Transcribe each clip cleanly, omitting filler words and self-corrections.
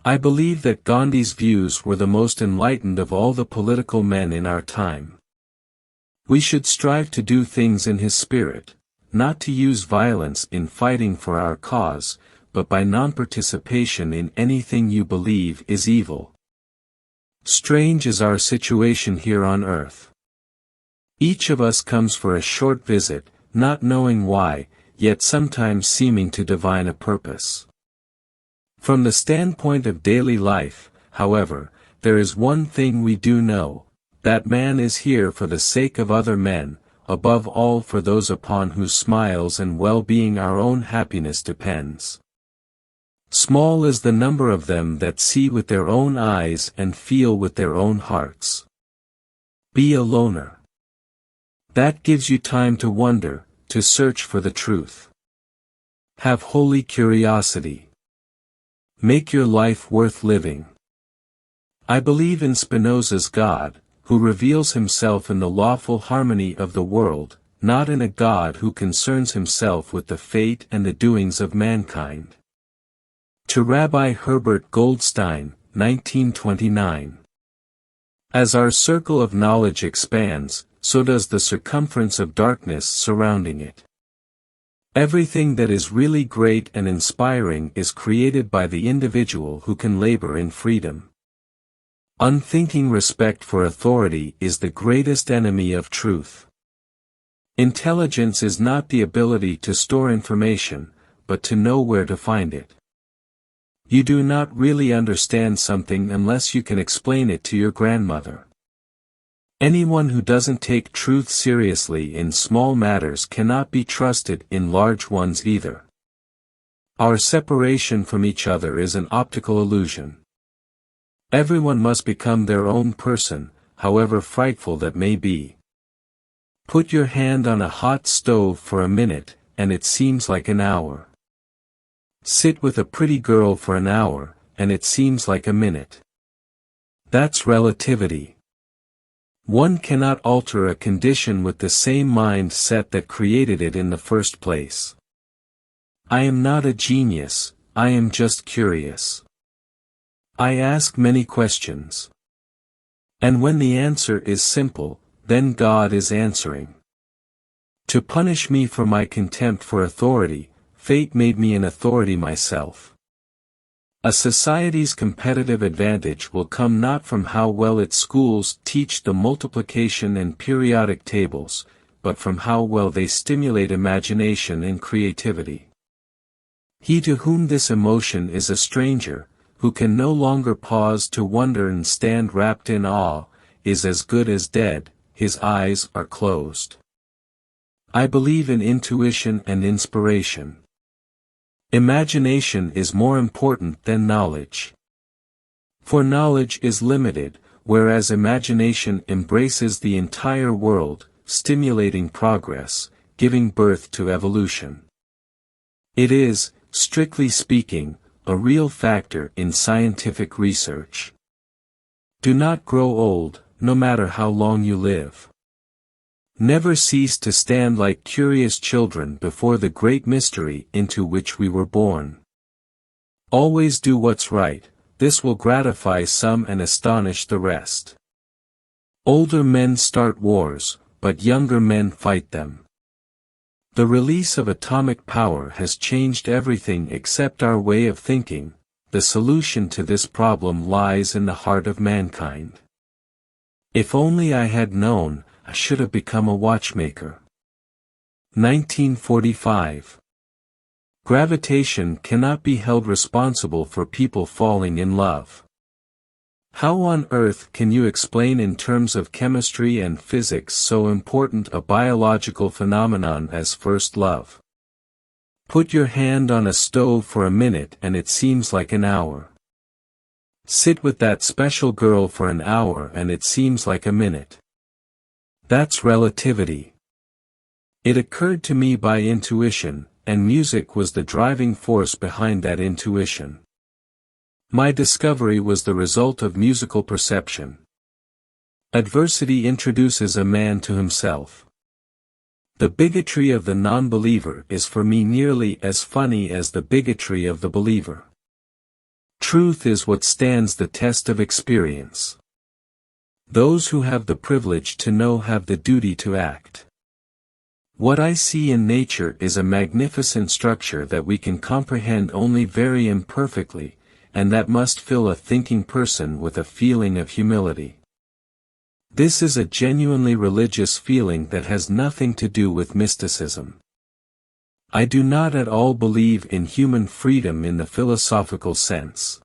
I believe that Gandhi's views were the most enlightened of all the political men in our time. We should strive to do things in his spirit, not to use violence in fighting for our cause, but by non-participation in anything you believe is evil. Strange is our situation here on earth. Each of us comes for a short visit, not knowing why, yet sometimes seeming to divine a purpose. From the standpoint of daily life, however, there is one thing we do know, that man is here for the sake of other men, above all for those upon whose smiles and well-being our own happiness depends. Small is the number of them that see with their own eyes and feel with their own hearts. Be a loner. That gives you time to wonder, to search for the truth. Have holy curiosity. Make your life worth living. I believe in Spinoza's God, who reveals himself in the lawful harmony of the world, not in a God who concerns himself with the fate and the doings of mankind. To Rabbi Herbert Goldstein, 1929. As our circle of knowledge expands, so does the circumference of darkness surrounding it. Everything that is really great and inspiring is created by the individual who can labor in freedom. Unthinking respect for authority is the greatest enemy of truth. Intelligence is not the ability to store information, but to know where to find it. You do not really understand something unless you can explain it to your grandmother. Anyone who doesn't take truth seriously in small matters cannot be trusted in large ones either. Our separation from each other is an optical illusion. Everyone must become their own person, however frightful that may be. Put your hand on a hot stove for a minute, and it seems like an hour. Sit with a pretty girl for an hour, and it seems like a minute. That's relativity. One cannot alter a condition with the same mind set that created it in the first place. I am not a genius, I am just curious. I ask many questions. And when the answer is simple, then God is answering. To punish me for my contempt for authority, fate made me an authority myself. A society's competitive advantage will come not from how well its schools teach the multiplication and periodic tables, but from how well they stimulate imagination and creativity. He to whom this emotion is a stranger, who can no longer pause to wonder and stand wrapped in awe, is as good as dead, his eyes are closed. I believe in intuition and inspiration. Imagination is more important than knowledge. For knowledge is limited, whereas imagination embraces the entire world, stimulating progress, giving birth to evolution. It is, strictly speaking, a real factor in scientific research. Do not grow old, no matter how long you live. Never cease to stand like curious children before the great mystery into which we were born. Always do what's right, this will gratify some and astonish the rest. Older men start wars, but younger men fight them. The release of atomic power has changed everything except our way of thinking. The solution to this problem lies in the heart of mankind. If only I had known, I should have become a watchmaker. 1945. Gravitation cannot be held responsible for people falling in love. How on earth can you explain in terms of chemistry and physics so important a biological phenomenon as first love? Put your hand on a stove for a minute and it seems like an hour. Sit with that special girl for an hour and it seems like a minute. That's relativity. It occurred to me by intuition, and music was the driving force behind that intuition. My discovery was the result of musical perception. Adversity introduces a man to himself. The bigotry of the non-believer is for me nearly as funny as the bigotry of the believer. Truth is what stands the test of experience. Those who have the privilege to know have the duty to act. What I see in nature is a magnificent structure that we can comprehend only very imperfectly, and that must fill a thinking person with a feeling of humility. This is a genuinely religious feeling that has nothing to do with mysticism. I do not at all believe in human freedom in the philosophical sense.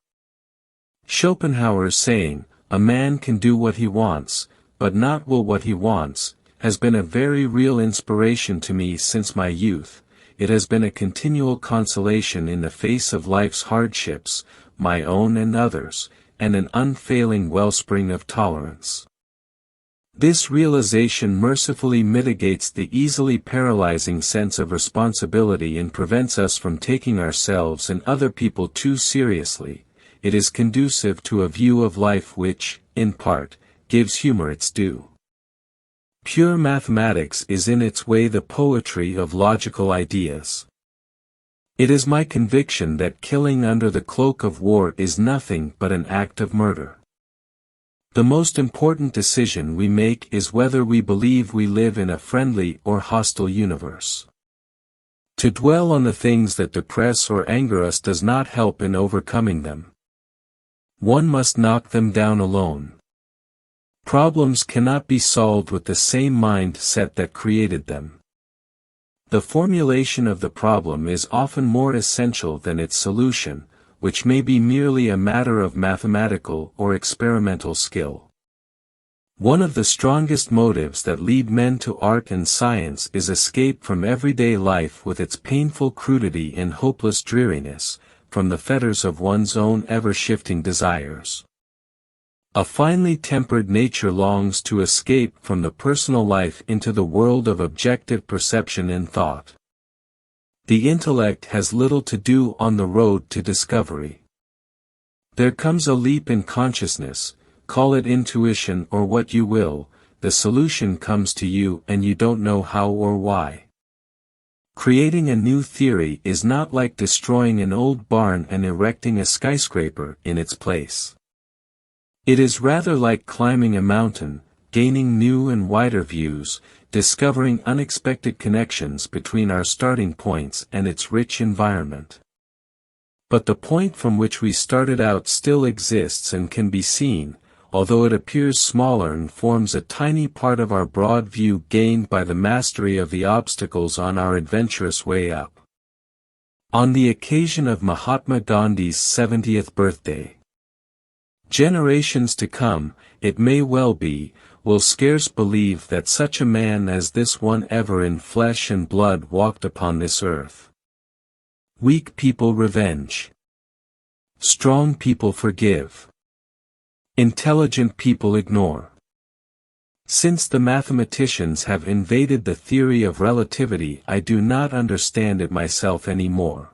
Schopenhauer's saying, "A man can do what he wants, but not will what he wants," has been a very real inspiration to me since my youth. It has been a continual consolation in the face of life's hardships, my own and others, and an unfailing wellspring of tolerance. This realization mercifully mitigates the easily paralyzing sense of responsibility and prevents us from taking ourselves and other people too seriously. It is conducive to a view of life which, in part, gives humor its due. Pure mathematics is in its way the poetry of logical ideas. It is my conviction that killing under the cloak of war is nothing but an act of murder. The most important decision we make is whether we believe we live in a friendly or hostile universe. To dwell on the things that depress or anger us does not help in overcoming them. One must knock them down alone. Problems cannot be solved with the same mindset that created them. The formulation of the problem is often more essential than its solution, which may be merely a matter of mathematical or experimental skill. One of the strongest motives that lead men to art and science is escape from everyday life with its painful crudity and hopeless dreariness, from the fetters of one's own ever-shifting desires. A finely tempered nature longs to escape from the personal life into the world of objective perception and thought. The intellect has little to do on the road to discovery. There comes a leap in consciousness, call it intuition or what you will, the solution comes to you and you don't know how or why. Creating a new theory is not like destroying an old barn and erecting a skyscraper in its place. It is rather like climbing a mountain, gaining new and wider views, discovering unexpected connections between our starting points and its rich environment. But the point from which we started out still exists and can be seen, although it appears smaller and forms a tiny part of our broad view gained by the mastery of the obstacles on our adventurous way up. On the occasion of Mahatma Gandhi's 70th birthday, generations to come, it may well be, will scarce believe that such a man as this one ever in flesh and blood walked upon this earth. Weak people revenge. Strong people forgive. Intelligent people ignore. Since the mathematicians have invaded the theory of relativity, I do not understand it myself anymore.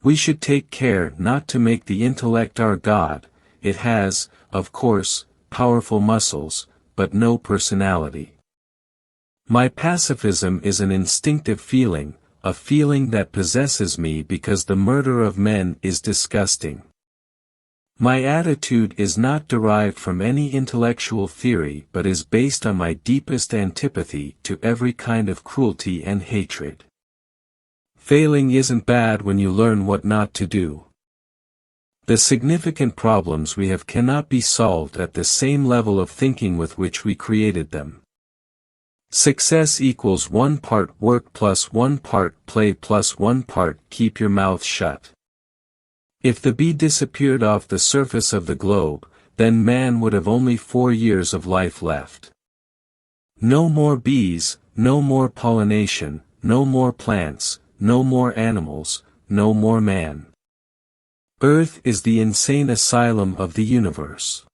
We should take care not to make the intellect our god. It has, of course, powerful muscles, but no personality. My pacifism is an instinctive feeling, a feeling that possesses me because the murder of men is disgusting. My attitude is not derived from any intellectual theory but is based on my deepest antipathy to every kind of cruelty and hatred. Failing isn't bad when you learn what not to do. The significant problems we have cannot be solved at the same level of thinking with which we created them. Success equals 1 part work plus 1 part play plus 1 part keep your mouth shut. If the bee disappeared off the surface of the globe, then man would have only 4 years of life left. No more bees, no more pollination, no more plants, no more animals, no more man. Earth is the insane asylum of the universe.